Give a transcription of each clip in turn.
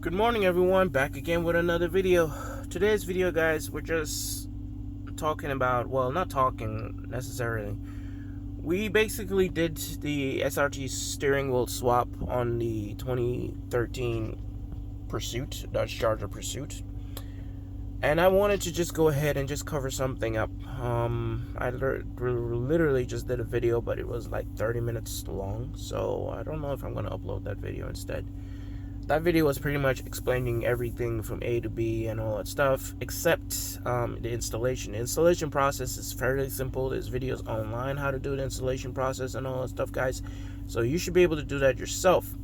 Good morning, everyone. Back again with another video. Today's video, guys, we're just talking about, well, not talking necessarily. We basically did the SRT steering wheel swap on the 2013 Pursuit, Dodge Charger Pursuit. And I wanted to just go ahead and just cover something up. I literally just did a video, but it was like 30 minutes long. So I don't know if I'm going to upload that video instead. That video was pretty much explaining everything from A to B and all that stuff, except the installation. The installation process is fairly simple. There's videos online how to do the installation process and all that stuff, guys. So you should be able to do that yourself.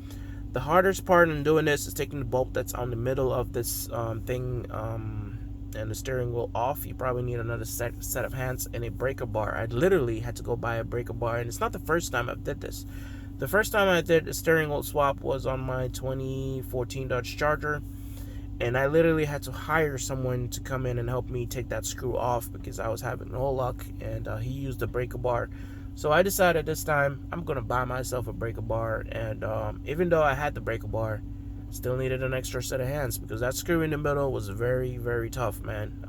The hardest part in doing this is taking the bolt that's on the middle of this thing and the steering wheel off. You probably need another set of hands and a breaker bar. I literally had to go buy a breaker bar, and it's not the first time I've did this. The first time I did a steering wheel swap was on my 2014 Dodge Charger, and I literally had to hire someone to come in and help me take that screw off because I was having no luck, and he used a breaker bar. So I decided this time I'm gonna buy myself a breaker bar, and even though I had the breaker bar, still needed an extra set of hands because that screw in the middle was very, very tough, man.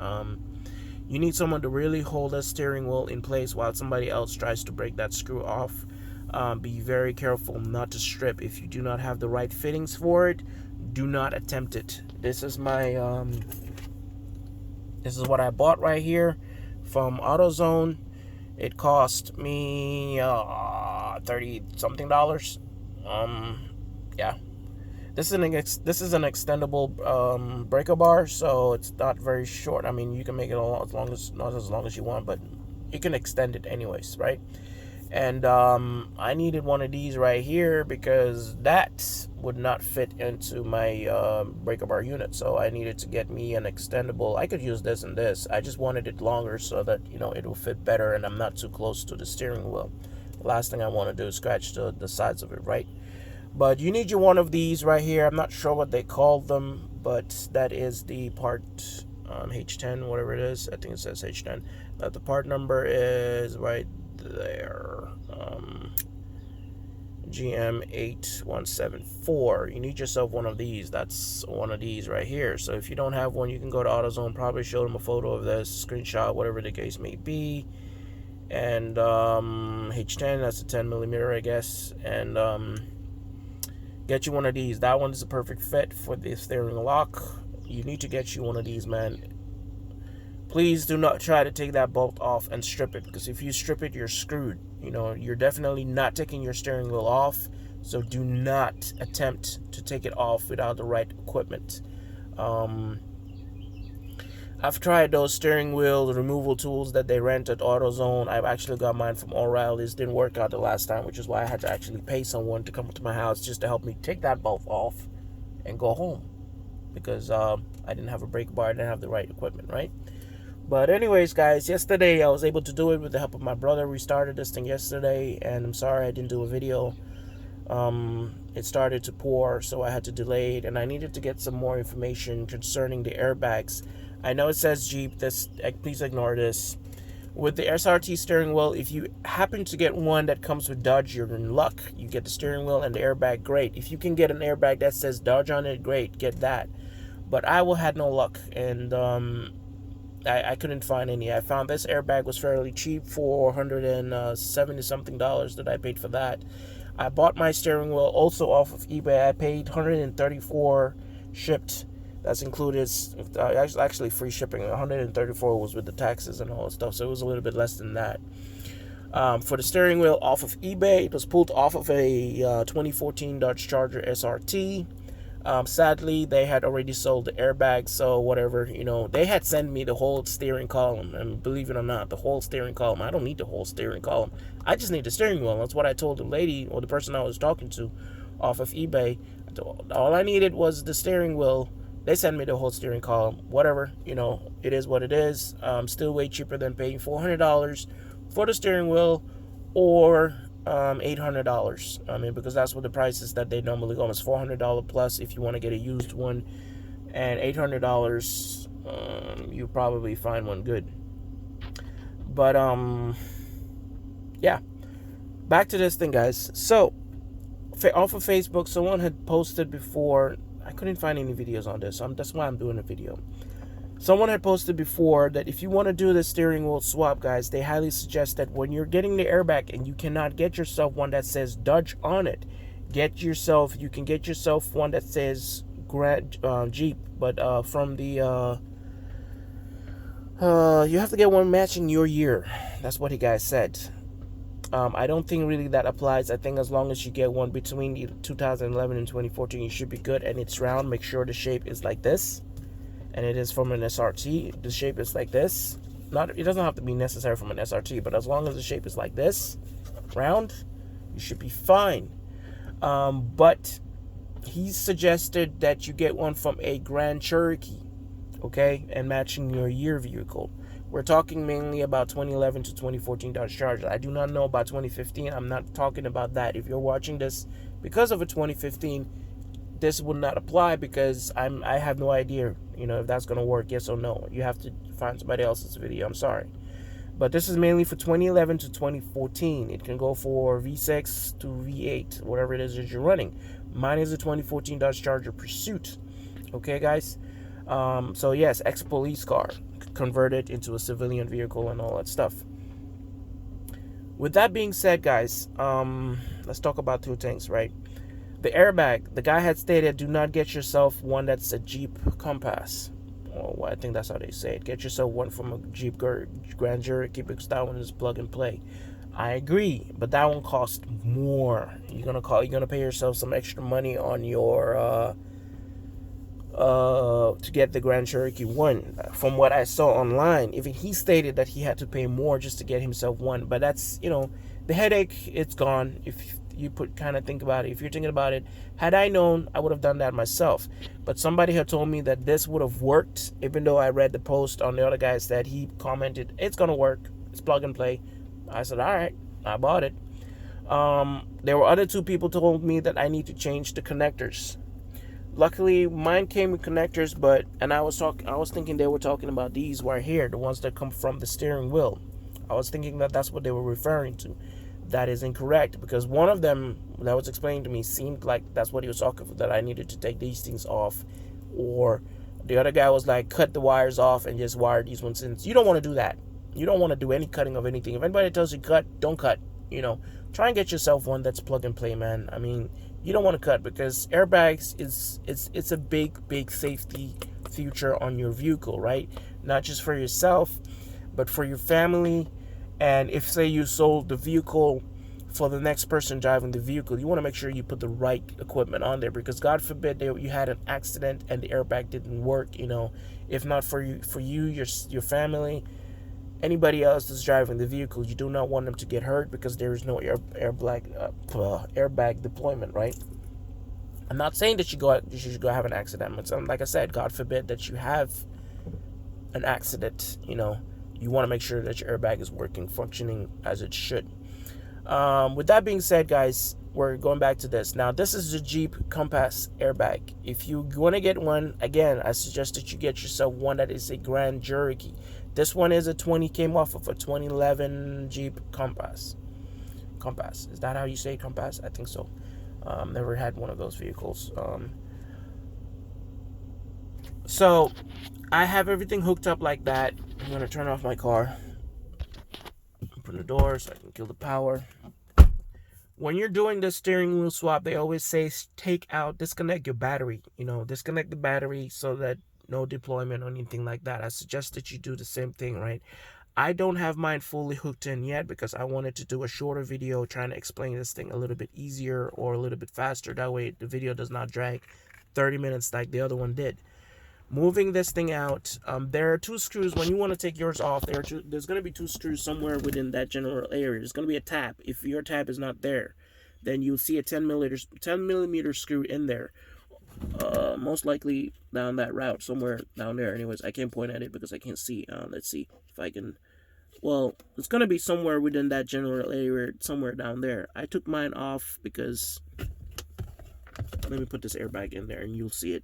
You need someone to really hold that steering wheel in place while somebody else tries to break that screw off. Be very careful not to strip. If you do not have the right fittings for it, do not attempt it. This is my this is what I bought right here from AutoZone. It cost me $30 something. Yeah, this is an extendable breaker bar, so it's not very short. I mean, you can make it not as long as you want, but you can extend it anyways, right? And I needed one of these right here because that would not fit into my breaker bar unit. So I needed to get me an extendable. I could use this and this. I just wanted it longer so that, you know, it will fit better and I'm not too close to the steering wheel. The last thing I want to do is scratch the sides of it, right? But you need one of these right here. I'm not sure what they call them, but that is the part H10, whatever it is. I think it says H10. The part number is right there, GM8174. You need yourself one of these. That's one of these right here. So if you don't have one, you can go to AutoZone, probably show them a photo of this, screenshot, whatever the case may be. And H10, that's a 10 millimeter, I guess. And get you one of these. That one is a perfect fit for the steering lock. You need to get you one of these, man. Please do not try to take that bolt off and strip it, because if you strip it, you're screwed. You know, you're definitely not taking your steering wheel off, so do not attempt to take it off without the right equipment. I've tried those steering wheel removal tools that they rent at AutoZone. I've actually got mine from O'Reilly's. Didn't work out the last time, which is why I had to actually pay someone to come to my house just to help me take that bolt off and go home, because I didn't have a brake bar, I didn't have the right equipment, right? But anyways, guys, yesterday I was able to do it with the help of my brother. We started this thing yesterday, and I'm sorry I didn't do a video. It started to pour, so I had to delay it, and I needed to get some more information concerning the airbags. I know it says Jeep. Please ignore this. With the SRT steering wheel, if you happen to get one that comes with Dodge, you're in luck. You get the steering wheel and the airbag, great. If you can get an airbag that says Dodge on it, great, get that. But I had no luck, and I couldn't find any. I found this airbag was fairly cheap for $170 something that I paid for that. I bought my steering wheel also off of eBay. I paid $134 shipped. That's included, actually free shipping. $134 was with the taxes and all that stuff, so it was a little bit less than that. For the steering wheel off of eBay, it was pulled off of a 2014 Dodge Charger SRT. Sadly, they had already sold the airbag, so whatever, you know, they had sent me the whole steering column, and believe it or not, the whole steering column. I don't need the whole steering column. I just need the steering wheel. That's what I told the lady, or the person I was talking to off of eBay. All I needed was the steering wheel. They sent me the whole steering column. Whatever, you know, it is what it is. Still way cheaper than paying $400 for the steering wheel, or $800. I mean, because that's what the prices that they normally go. It's $400 plus if you want to get a used one, and $800 you probably find one good. But yeah, back to this thing, guys. So off of Facebook, someone had posted before I couldn't find any videos on this. That's why I'm doing a video. Someone had posted before that if you want to do the steering wheel swap, guys, they highly suggest that when you're getting the airbag and you cannot get yourself one that says Dutch on it, you can get yourself one that says Jeep, but from the you have to get one matching your year. That's what he guys said. I don't think really that applies. I think as long as you get one between 2011 and 2014, you should be good. And it's round. Make sure the shape is like this. And it is from an SRT. The shape is like this. It doesn't have to be necessary from an SRT, but as long as the shape is like this, round, you should be fine. But he suggested that you get one from a Grand Cherokee, okay, and matching your year vehicle. We're talking mainly about 2011 to 2014 Dodge Charger. I do not know about 2015. I'm not talking about that. If you're watching this because of a 2015, this would not apply because I have no idea, if that's going to work, yes or no. You have to find somebody else's video. I'm sorry. But this is mainly for 2011 to 2014. It can go for V6 to V8, whatever it is that you're running. Mine is a 2014 Dodge Charger Pursuit. Okay, guys? So yes, ex-police car, converted into a civilian vehicle and all that stuff. With that being said, guys, let's talk about two things, right? The airbag, the guy had stated, do not get yourself one that's a Jeep Compass. Well, I think that's how they say it. Get yourself one from a Jeep Grand Cherokee because that one is plug and play. I agree, but that one costs more. You're gonna pay yourself some extra money on your to get the Grand Cherokee one. From what I saw online, even he stated that he had to pay more just to get himself one. But that's, the headache, it's gone. If you think about it, if you're thinking about it, had I known, I would have done that myself. But somebody had told me that this would have worked, even though I read the post on the other guys that he commented, it's gonna work, it's plug and play. I said, all right, I bought it. There were other two people told me that I need to change the connectors. Luckily, mine came with connectors, and I was thinking they were talking about these right here, the ones that come from the steering wheel. I was thinking that that's what they were referring to. That is incorrect, because one of them that was explained to me seemed like that's what he was talking about, that I needed to take these things off, or the other guy was like, cut the wires off and just wire these ones in. You don't want to do that. You don't want to do any cutting of anything. If anybody tells you cut, don't cut. Try and get yourself one that's plug and play, man. I mean, you don't want to cut, because airbags it's a big safety feature on your vehicle, right? Not just for yourself, but for your family. And if, say, you sold the vehicle for the next person driving the vehicle, you want to make sure you put the right equipment on there, because God forbid you had an accident and the airbag didn't work. If not for you, your family, anybody else that's driving the vehicle, you do not want them to get hurt, because there is no airbag deployment, right? I'm not saying that you should go have an accident, but like I said, God forbid that you have an accident. You want to make sure that your airbag is working, functioning as it should. With that being said, guys, we're going back to this. Now, this is the Jeep Compass airbag. If you want to get one, again, I suggest that you get yourself one that is a Grand Cherokee. This one is came off of a 2011 Jeep Compass. Compass. Is that how you say Compass? I think so. Never had one of those vehicles. So I have everything hooked up like that. I'm going to turn off my car. Open the door so I can kill the power. When you're doing the steering wheel swap, they always say disconnect your battery. Disconnect the battery so that no deployment or anything like that. I suggest that you do the same thing, right? I don't have mine fully hooked in yet, because I wanted to do a shorter video trying to explain this thing a little bit easier or a little bit faster. That way the video does not drag 30 minutes like the other one did. Moving this thing out, there are two screws. When you want to take yours off, there's going to be two screws somewhere within that general area. There's going to be a tab. If your tab is not there, then you'll see a 10 millimeter screw in there. Most likely down that route, somewhere down there. Anyways, I can't point at it because I can't see. Let's see if I can. Well, it's going to be somewhere within that general area, somewhere down there. I took mine off because, let me put this airbag in there and you'll see it.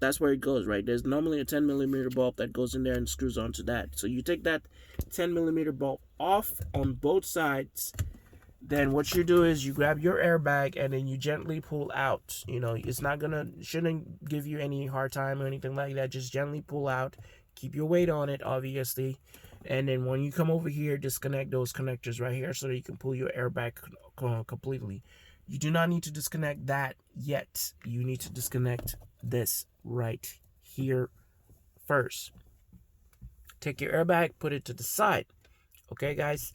That's where it goes, right? There's normally a 10 millimeter bulb that goes in there and screws onto that. So you take that 10 millimeter bulb off on both sides. then what you do is you grab your airbag and then you gently pull out. You know, it's not gonna, shouldn't give you any hard time or anything like that. Just gently pull out. Keep your weight on it, obviously. And then when you come over here, disconnect those connectors right here so that you can pull your airbag completely. You do not need to disconnect that yet. You need to disconnect this right here first. Take your airbag, put it to the side. Okay, guys?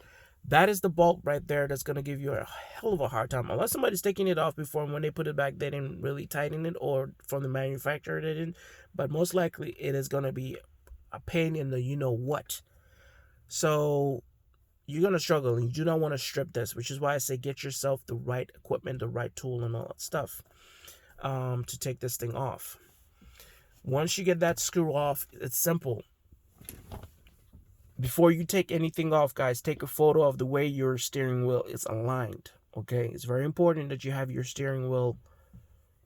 That is the bolt right there that's going to give you a hell of a hard time. Unless somebody's taking it off before, and when they put it back, they didn't really tighten it, or from the manufacturer they didn't. But most likely it is going to be a pain in the you-know-what. So you're going to struggle, and you do not want to strip this, which is why I say get yourself the right equipment, the right tool, and all that stuff to take this thing off. Once you get that screw off, it's simple. Before you take anything off, guys, take a photo of the way your steering wheel is aligned. Okay, it's very important that you have your steering wheel.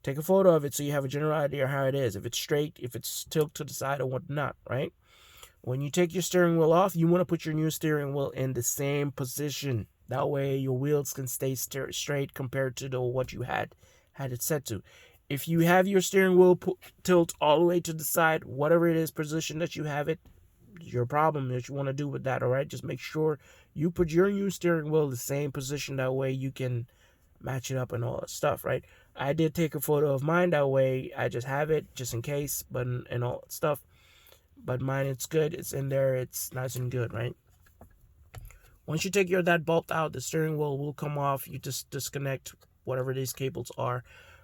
Take a photo of it so you have a general idea how it is. If it's straight, if it's tilted to the side or whatnot, right? When you take your steering wheel off, you want to put your new steering wheel in the same position. That way your wheels can stay straight compared to what you had it set to. If you have your steering wheel tilt all the way to the side, whatever it is position that you have it, your problem that you want to do with that. All right, just make sure you put your new steering wheel the same position. That way you can match it up and all that stuff, right? I did take a photo of mine that way. I just have it just in case, but and all that stuff. But mine, it's good. It's in there. It's nice and good, right? Once you take that bolt out, the steering wheel will come off. You just disconnect whatever these cables are.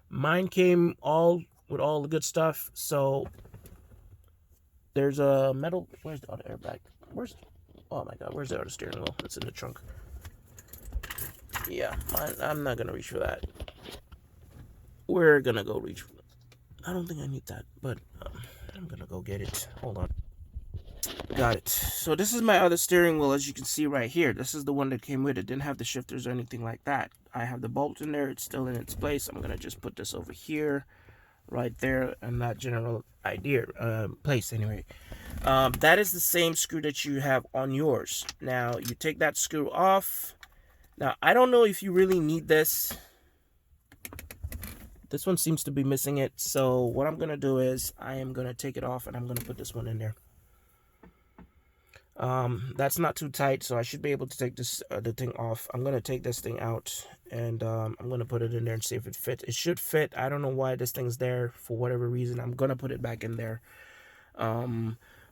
Mine came with all the good stuff. So there's a metal. Where's the other airbag? Oh my god, where's the other steering wheel? It's in the trunk. Yeah, I'm not gonna reach for that. We're gonna go reach for it. I don't think I need that, but I'm gonna go get it. Hold on. Got it. So this is my other steering wheel, as you can see right here. This is the one that came with it. Didn't have the shifters or anything like that. I have the bolt in there. It's still in its place. I'm gonna just put this over here, right there, and that general place anyway. That is the same screw that you have on yours. Now you take that screw off. Now I don't know if you really need this. This one seems to be missing it. So what I'm gonna do is I am gonna take it off and I'm gonna put this one in there. That's not too tight, so I should be able to take this the thing off. I'm gonna take this thing out and I'm gonna put it in there and see if it fits. It should fit. I don't know why this thing's there for whatever reason. I'm gonna put it back in there.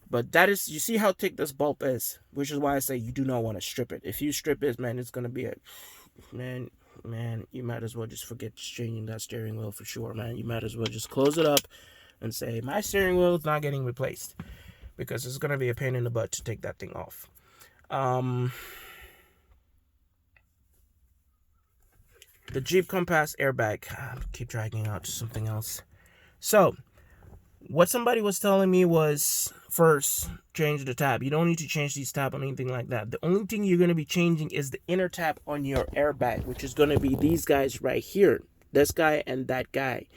But that is, you see how thick this bolt is, which is why I say you do not want to strip it. If you strip it, man, it's gonna be a man. You might as well just forget changing that steering wheel for sure, man. You might as well just close it up and say my steering wheel is not getting replaced, because it's going to be a pain in the butt to take that thing off. The Jeep Compass airbag. Keep dragging out to something else. So, what somebody was telling me was, first, change the tab. You don't need to change these tabs or anything like that. The only thing you're going to be changing is the inner tab on your airbag, which is going to be these guys right here. This guy and that guy.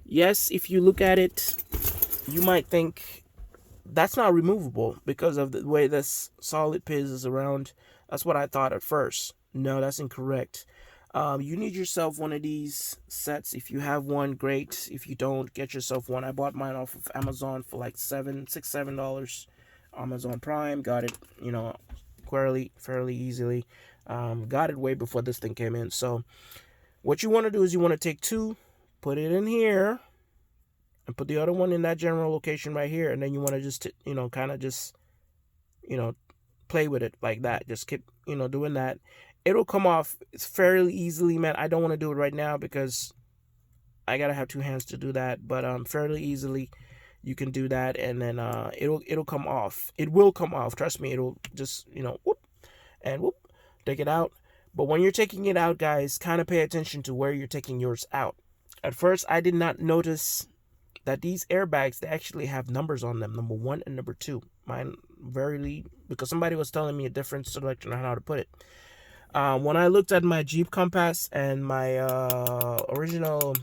Yes, if you look at it, you might think that's not removable because of the way this solid piece is around. That's what I thought at first. No, that's incorrect. You need yourself one of these sets. If you have one, great. If you don't, get yourself one. I bought mine off of Amazon for like $7 Amazon Prime. Got it, fairly easily. Got it way before this thing came in. So what you want to do is you want to take two, put it in here, and put the other one in that general location right here. And then you want to just, play with it like that. Just keep, doing that. It'll come off fairly easily, man. I don't want to do it right now because I gotta have two hands to do that. But fairly easily, you can do that, and then it'll come off. It will come off. Trust me. It'll just whoop and whoop, take it out. But when you're taking it out, guys, kind of pay attention to where you're taking yours out. At first, I did not notice that these airbags, they actually have numbers on them, number 1 and number 2. Mine because somebody was telling me a different selection on how to put it. When I looked at my Jeep Compass and my original,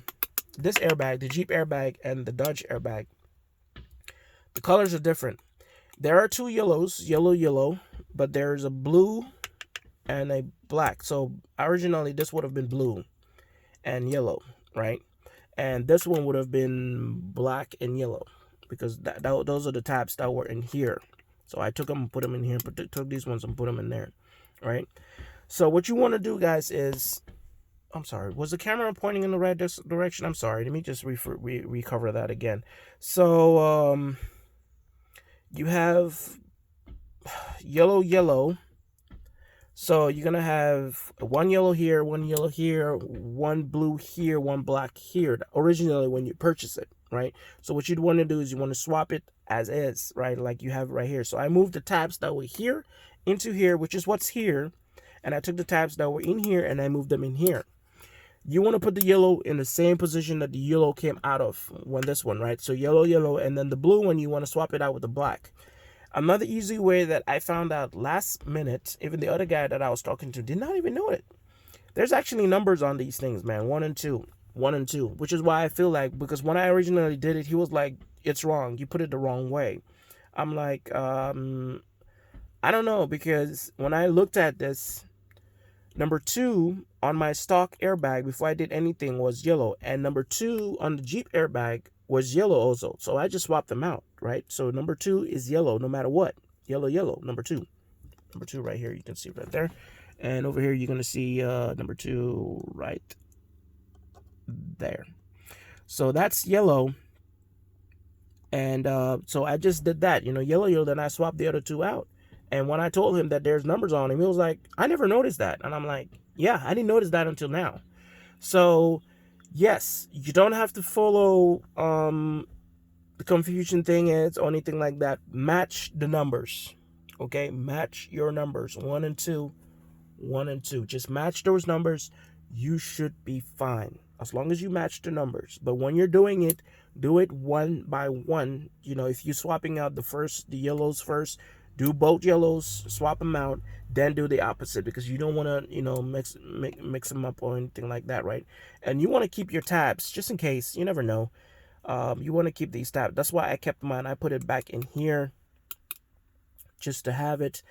this airbag, the Jeep airbag and the Dodge airbag, the colors are different. There are two yellows, yellow, but there's a blue and a black. So originally this would have been blue and yellow, right? And this one would have been black and yellow because those are the tabs that were in here. So I took them and put them in here, but took these ones and put them in there, right? So what you want to do, guys, is, I'm sorry, was the camera pointing in the right direction? I'm sorry. Let me just recover that again. So you have yellow, yellow. So you're gonna have one yellow here, one blue here, one black here. Originally, when you purchase it, right? So what you'd want to do is you want to swap it as is, right? Like you have right here. So I moved the tabs that were here into here, which is what's here, and I took the tabs that were in here and I moved them in here. You want to put the yellow in the same position that the yellow came out of when this one, right? So yellow, yellow, and then the blue one, you want to swap it out with the black. Another easy way that I found out last minute, even the other guy that I was talking to did not even know it. There's actually numbers on these things, man. 1 and 2. 1 and 2. Which is why I feel like, because when I originally did it, he was like, it's wrong. You put it the wrong way. I'm like, I don't know, because when I looked at this, number 2 on my stock airbag before I did anything was yellow. And number 2 on the Jeep airbag was yellow also. So I just swapped them out, right? So number 2 is yellow no matter what. Yellow, yellow, number 2. Number 2 right here, you can see right there. And over here, you're going to see number 2 right there. So that's yellow. And so I just did that, yellow, yellow, then I swapped the other 2 out. And when I told him that there's numbers on him, he was like, I never noticed that. And I'm like, yeah, I didn't notice that until now. So yes, you don't have to follow the confusion thing is or anything like that. Match the numbers. Okay, match your numbers. 1 and 2. 1 and 2. Just match those numbers. You should be fine as long as you match the numbers. But when you're doing it, do it one by one. If you're swapping out the yellows first, do both yellows, swap them out, then do the opposite, because you don't want to mix them up or anything like that, right? And you want to keep your tabs just in case. You never know. You want to keep these tabs. That's why I kept mine. I put it back in here just to have it.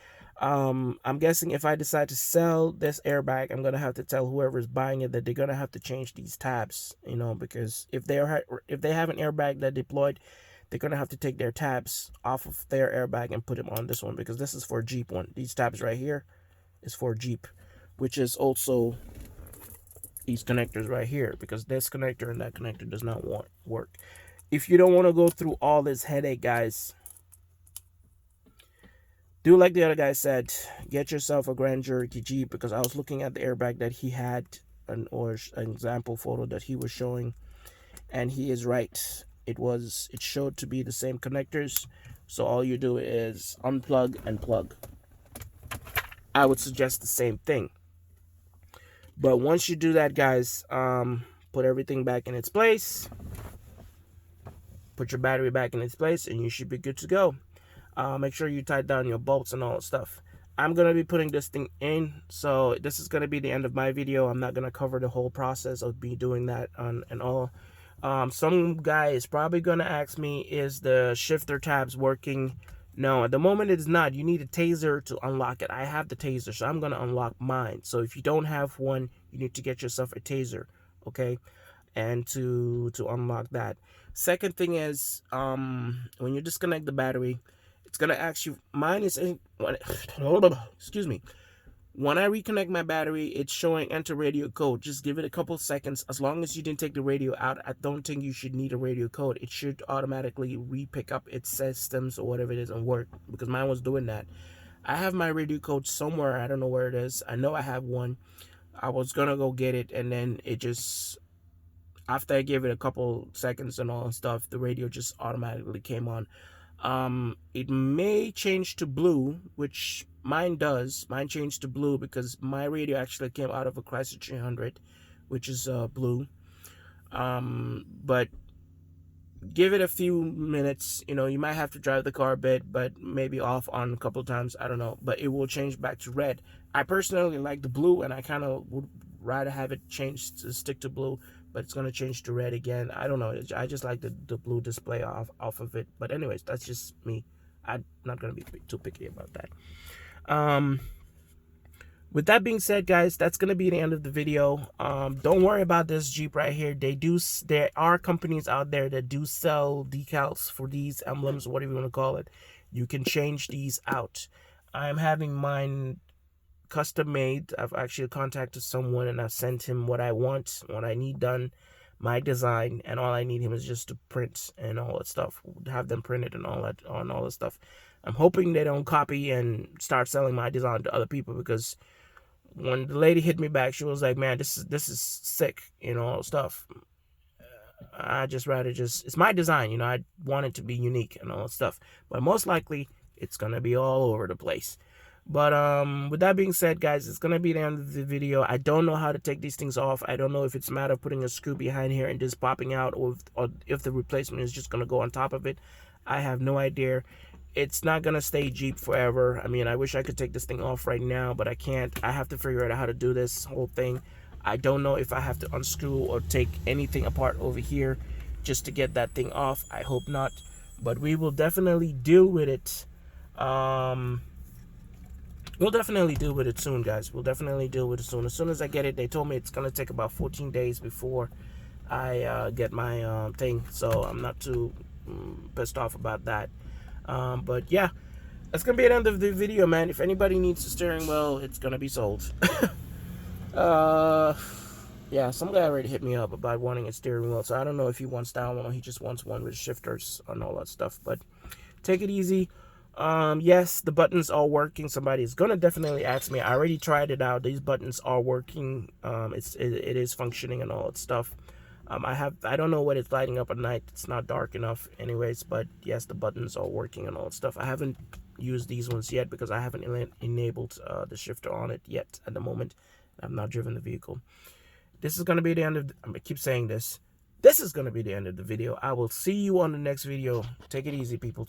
I'm guessing if I decide to sell this airbag, I'm gonna have to tell whoever's buying it that they're gonna have to change these tabs, because if they have an airbag that deployed, they're gonna have to take their tabs off of their airbag and put them on this one, because this is for Jeep one. These tabs right here is for Jeep, which is also these connectors right here, because this connector and that connector does not work. If you don't want to go through all this headache, guys, do like the other guy said, get yourself a Grand Cherokee Jeep, because I was looking at the airbag that he had, an example photo that he was showing, and he is right. It showed to be the same connectors, so all you do is unplug and plug. I would suggest the same thing. But once you do that, guys, put everything back in its place, put your battery back in its place, and you should be good to go. Make sure you tie down your bolts and all that stuff. I'm going to be putting this thing in, so this is going to be the end of my video. I'm not going to cover the whole process of me doing that and all. Some guy is probably going to ask me, is the shifter tabs working? No, at the moment it's not. You need a taser to unlock it. I have the taser, so I'm going to unlock mine. So if you don't have one, you need to get yourself a taser, okay? And to unlock that. Second thing is, when you disconnect the battery, it's gonna ask you. Mine is excuse me. When I reconnect my battery, it's showing enter radio code. Just give it a couple seconds. As long as you didn't take the radio out, I don't think you should need a radio code. It should automatically re-pick up its systems or whatever it is and work, because mine was doing that. I have my radio code somewhere. I don't know where it is. I know I have one. I was gonna go get it, and then it just, after I gave it a couple seconds and all and stuff, the radio just automatically came on. It may change to blue, which mine does. Mine changed to blue because my radio actually came out of a Chrysler 300, which is blue. But give it a few minutes. You might have to drive the car a bit, but maybe off on a couple of times. I don't know, but it will change back to red. I personally like the blue, and I kind of would rather have it change to stick to blue, but it's going to change to red again. I don't know. I just like the blue display off of it. But anyways, that's just me. I'm not going to be too picky about that. With that being said, guys, that's gonna be the end of the video. Don't worry about this Jeep right here. There are companies out there that do sell decals for these emblems, whatever you want to call it. You can change these out. I'm having mine custom made. I've actually contacted someone and I've sent him what I want, what I need done, my design, and all I need him is just to print and all that stuff. Have them printed and all that stuff. I'm hoping they don't copy and start selling my design to other people, because when the lady hit me back, she was like, "Man, this is sick," stuff. I just rather it's my design, I want it to be unique and all that stuff. But most likely, it's gonna be all over the place. But with that being said, guys, it's gonna be the end of the video. I don't know how to take these things off. I don't know if it's a matter of putting a screw behind here and just popping out, or if the replacement is just gonna go on top of it. I have no idea. It's not gonna stay Jeep forever. I mean, I wish I could take this thing off right now, but I can't. I have to figure out how to do this whole thing. I don't know if I have to unscrew or take anything apart over here just to get that thing off. I hope not, but we will definitely deal with it. We'll definitely deal with it soon, guys. We'll definitely deal with it soon. As soon as I get it, they told me it's gonna take about 14 days before I get my thing, so I'm not too pissed off about that. But yeah, that's gonna be the end of the video, man. If anybody needs a steering wheel, it's gonna be sold. Yeah, some guy already hit me up about wanting a steering wheel, so I don't know if he wants that one or he just wants one with shifters and all that stuff. But take it easy. Yes, the buttons are working. Somebody's gonna definitely ask me. I already tried it out. These buttons are working. It is functioning and all that stuff. I don't know what it's lighting up at night. It's not dark enough anyways, but yes, the buttons are working and all that stuff. I haven't used these ones yet because I haven't enabled the shifter on it yet at the moment. I've not driven the vehicle. This is going to be the end of I keep saying this. This is going to be the end of the video. I will see you on the next video. Take it easy, people.